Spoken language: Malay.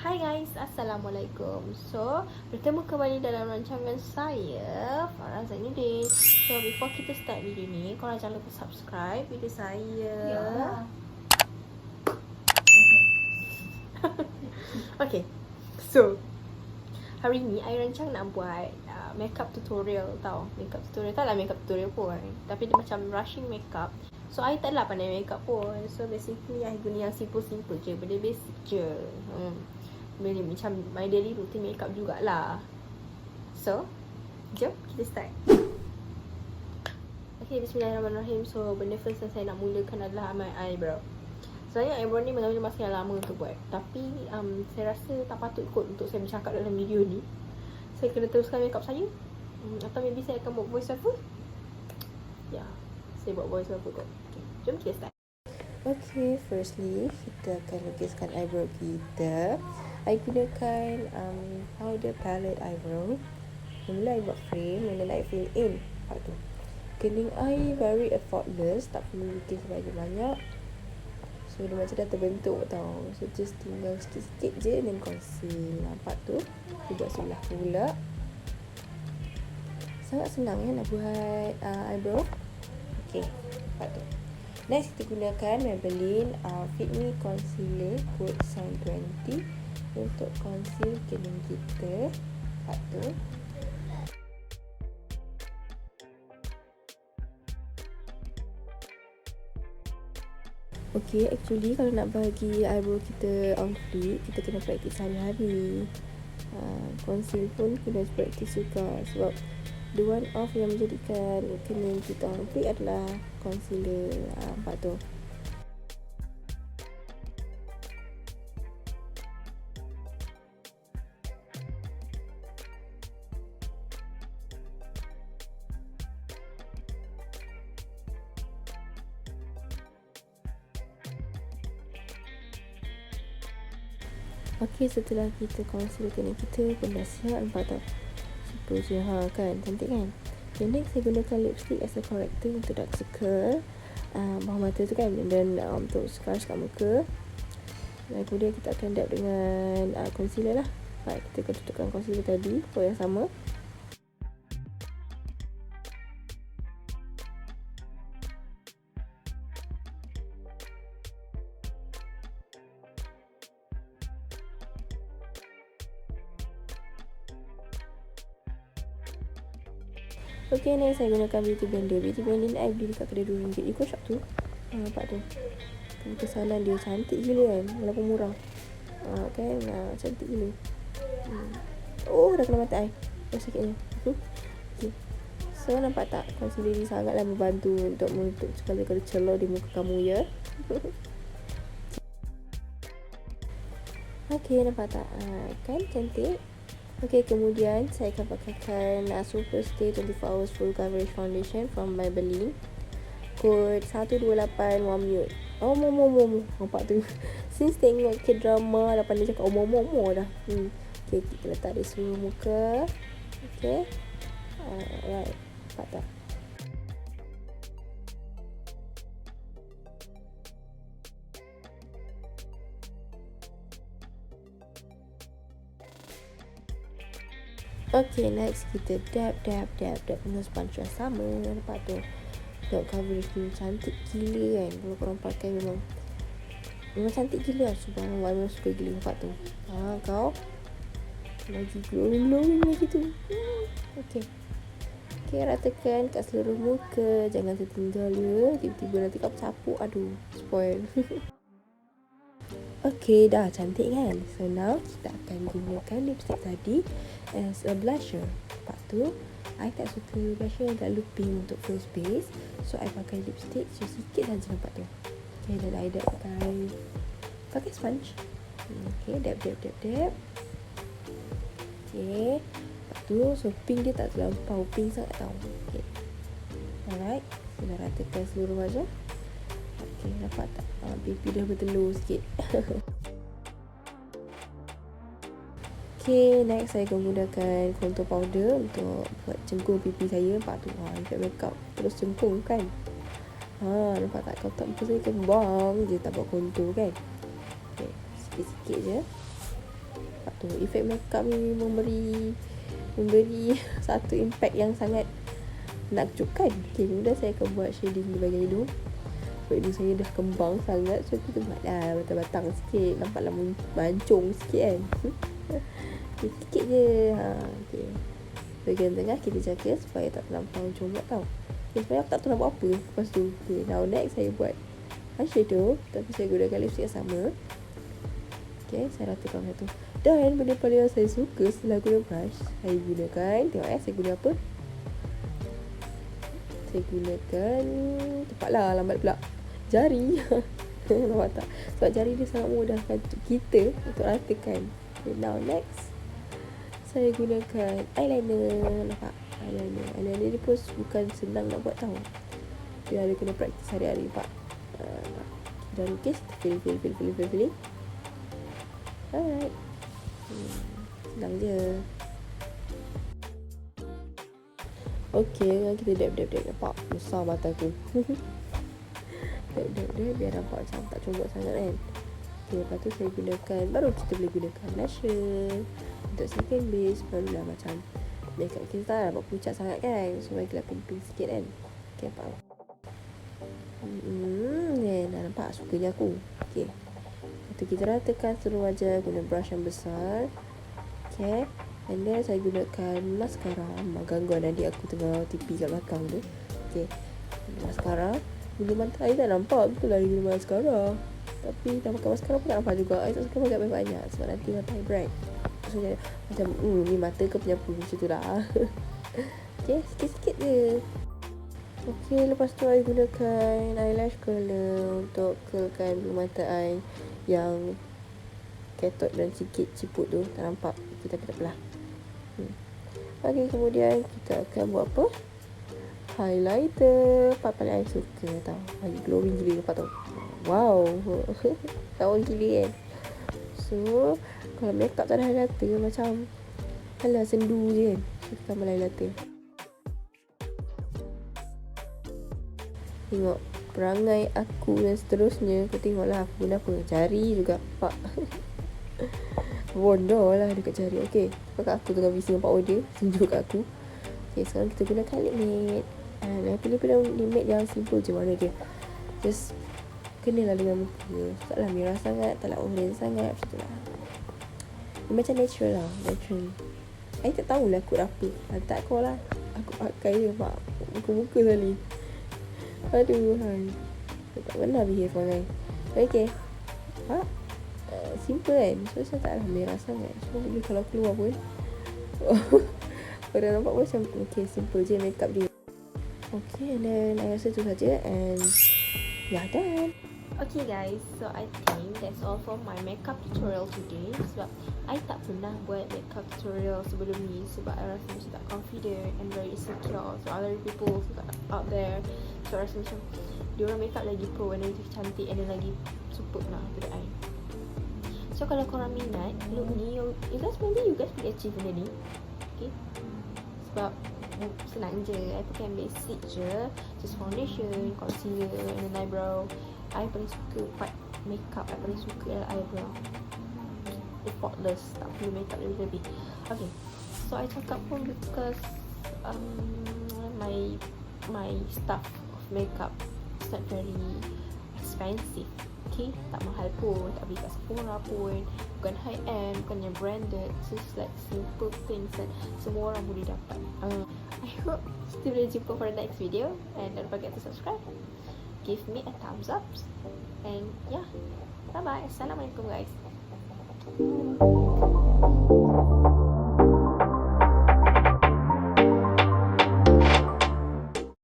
Hai guys, Assalamualaikum. So, bertemu kembali dalam rancangan saya, Fara. So, before kita start video ni, korang jangan lupa subscribe video saya. Okay, so hari ni I rancang nak buat makeup tutorial tau. Makeup tutorial, tak lah makeup tutorial pun, tapi dia macam rushing makeup. So, I tak lah pandai makeup pun. So, basically I guna yang simple-simple je, benda basic je. Benda macam my daily routine makeup jugalah. So, jom kita start. Okay, bismillahirrahmanirrahim. So, benda first yang saya nak mulakan adalah my eyebrow. Sebenarnya eyebrow ni mengambil masa yang lama untuk buat, tapi saya rasa tak patut kot untuk saya bercakap dalam video ni. Saya kena teruskan makeup saya, atau maybe saya akan buat voice over. Ya, saya buat voice over kot. Okay, jom kita start. Okay, firstly kita akan lukiskan eyebrow kita. I gunakan powder palette eyebrow. Mula I buat frame, and then I fill in part tu. Kening I very effortless, tak perlu lukis banyak-banyak. So dia macam dah terbentuk tau. So just tinggal sikit-sikit je, then conceal. Nampak tu, kita buat sebelah pula. Sangat senang nak buat eyebrow. Okay, nampak tu. Next kita gunakan Maybelline Fit Me Concealer Code Sun 20 untuk conceal kening kita. Nampak tu. Okay, actually kalau nak bagi eyebrow kita on fleek, kita kena praktis hari-hari. Conceal pun kena praktis juga, sebab the one off yang menjadikan kening kita on fleek adalah concealer. Nampak tu. Okay, setelah kita conceal kening kita pun dah siap. Nampak tak? Super je kan? Cantik kan? Dan next saya gunakan lipstick as a corrector untuk dark circle bawah mata tu kan. Dan untuk scars kat muka. Dan kemudian kita akan dab dengan concealer lah. Baik, kita akan tutupkan concealer tadi for yang sama. Okay, next saya gunakan beauty blender. Beauty blender ni I beli dekat kedai RM2 Eco Shop tu. Nampak tu. Kesanan dia cantik gila kan, walaupun murah. Kan, cantik gila. Oh, dah kena mata I. Sakitnya. Okay. So, nampak tak? Concealer ni sangatlah membantu untuk menutup segala-gala celah di muka kamu ya. Okay, nampak tak? Kan cantik. Okay, kemudian saya akan pakaikan Super Stay 24 Hours Full Coverage Foundation from Maybelline. Kod 128 Warm Nude. Oh, momo. Nampak tu. Since tengok K-drama, dah pandai cakap momo dah. Okay, kita letak di seluruh muka. Okay. Alright. Nampak tak? Okay, next kita dab dengan sponge yang sama. Nampak tu, dab coverage ni cantik gila kan. Kalau korang pakai memang cantik gila. Subhanallah, memang suka gila. Nampak tu, kau lagi glowing lagi tu. Okay, ratakan kat seluruh muka. Jangan tertinggal ya, tiba-tiba nanti kau capuk. Aduh, spoil. Okay, dah cantik kan? So now kita akan gunakan lipstick tadi as a blusher. Lepas tu I tak suka blusher yang terlalu pink untuk full space. So I pakai lipstick sikit saja. Nampak tu. Okay, dan I dab pakai sponge. Okay, dab. Okay, lepas tu, so pink dia tak terlampau pink sangat tau. Okay, alright. Kita ratakan seluruh wajah. Okay, nampak tak? Pipi dah bertelur sikit. Okay, next saya akan gunakan contour powder untuk buat cengkung pipi saya. Nampak tu, effect makeup terus cengkung kan. Nampak tak? Kotak muka saya kembang je tak buat contour kan. Okay, sikit-sikit je. Nampak tu, efek makeup ni memberi satu impact yang sangat menakjubkan. Okay, kemudian saya akan buat shading di bahagian hidung. Sebab hidung saya dah kembang sangat, so kita buatlah batang-batang sikit, nampaklah mancung sikit kan. Okay, sikit je. Okay. Bahagian tengah kita jaga supaya tak terlampau comot tau. Okay, sebenarnya aku tak tahu nak buat apa lepas tu. Okay, now next saya buat eyeshadow, tapi saya gunakan lipstick yang sama. Okay, saya ratakan macam tu. Dan benda paling yang saya suka setelah guna brush, saya gunakan, tengok saya guna apa? Saya gunakan, cepatlah, lambat pula, jari. Nampak tak? Sebab jari dia sangat mudahkan untuk kita untuk ratakan. Okay, now next saya gunakan eyeliner. Nampak? Eyeliner ni pun bukan senang nak buat tau. Dia ada kena praktis hari-hari. Nampak? Dan lukis, pilih. Alright. Senang je. Okay, kita dab. Nampak? Besar mata aku. Dab biar nampak macam tak comot sangat kan. Okay, lepas tu saya gunakan, baru kita boleh gunakan blusher untuk second base. Barulah macam makeup kita tak nampak pucat sangat kan, so bagilah pink sikit kan. Okay, nampak? Dah nampak sukanya aku. Okay, lepas tu kita ratakan seluruh wajah guna brush yang besar. Okay, and then saya gunakan mascara. Gangguan adik aku tengah tipi kat belakang tu. Okay, mascara. Bulu mata saya tak nampak, betul lah dia guna mascara. Tapi dah pakai mascara pun tak nampak juga. Saya tak suka pakai banyak-banyak sebab nanti mata saya bright. So macam ni mata ke penyapu macam tu lah. Okay, sikit-sikit je. Okay, lepas tu saya gunakan eyelash curler untuk curlkan bulu mata saya yang ketot dan sikit ciput tu. Tak nampak, tapi tak apalah. Okay, kemudian kita akan buat apa? Highlighter. Part paling saya suka tau. Lagi glowing gila nampak tau. Wow. Lawan gila kan. So kalau makeup tak ada highlighter macam alah sendu je kan. Kita tambah highlighter. Tengok perangai aku dan seterusnya. Kau tengoklah aku guna apa. Jari juga nampak. Bodoh lah dekat jari. Okay, sebab aku tengah busy nampak order. Tunjuk kat aku. Okay, sekarang kita gunakan lip matte. Pilih-pilih lip matte yang simple je warna dia. Just kenalah dengan muka. Taklah merah sangat, taklah orange sangat. Macam tu lah. Dia macam natural lah. Natural. I tak tahulah kod apa. Tak kau lah. Aku pakai je pak. Muka-muka sekali. Aduh hai. Saya tak pernah behave orang. Okay. Pak. Simple kan. So saya taklah merah sangat. So boleh kalau keluar pun. Orang nampak pun macam okay, simple je makeup dia. Okay, and then I rasa tu saja. And yeah, done. Okay guys, so I think that's all for my makeup tutorial today. Sebab I tak pernah buat makeup tutorial sebelum ni. Sebab I rasa macam tak confident and very insecure. So other people out there, so I rasa macam diorang makeup lagi pro and lagi cantik and then lagi superb lah pada I. So kalau korang minat look ni, you guys boleh achieve benda ni. Okay, sebab senang je. I pakai basic je, just foundation, concealer and then eyebrow. I paling suka part makeup. I paling suka adalah eyebrow. Effortless, tak perlu makeup lebih-lebih. Okay, so I cakap pun because my stuff of makeup is not very expensive. Okay, tak mahal pun, tak beli kat Sephora pun, bukan high end, bukan yang branded. So it's like simple things that semua orang boleh dapat. I hope kita boleh jumpa for the next video. And don't forget to subscribe, give me a thumbs up, and yeah, bye bye. Assalamualaikum guys.